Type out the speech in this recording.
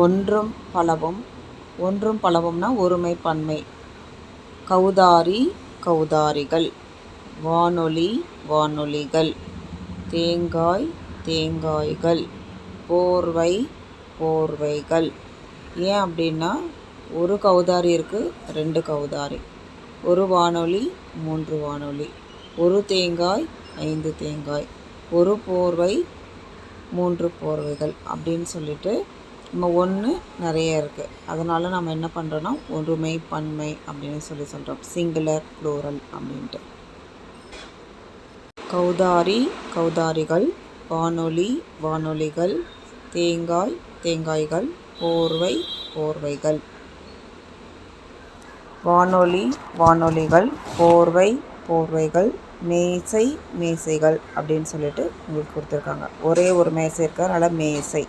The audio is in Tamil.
ஒன்றும் பலவும். ஒன்றும் பலவும்னா ஒருமை பன்மை. கௌதாரி கௌதாரிகள். வானொலி வானொலிகள். தேங்காய் தேங்காய்கள். போர்வை போர்வைகள். ஏன் அப்படின்னா ஒரு கௌதாரி இருக்குது, 2 கௌதாரி. ஒரு வானொலி 3 வானொலி. ஒரு தேங்காய் 5 தேங்காய். ஒரு போர்வை 3 போர்வைகள் அப்படின்னு சொல்லிட்டு நம்ம ஒன்று நிறைய இருக்குது. அதனால் நம்ம என்ன பண்ணுறோன்னா ஒருமை பன்மை அப்படின்னு சொல்கிறோம். சிங்குலர் ப்ளூரல் அப்படின்ட்டு. கௌதாரி கௌதாரிகள். வானொலி வானொலிகள். தேங்காய் தேங்காய்கள். போர்வை போர்வைகள். வானொலி வானொலிகள். போர்வை போர்வைகள். மேசை மேசைகள் அப்படின்னு சொல்லிட்டு உங்களுக்கு கொடுத்துருக்காங்க. ஒரே ஒரு மேசை இருக்கிறதுனால மேசை.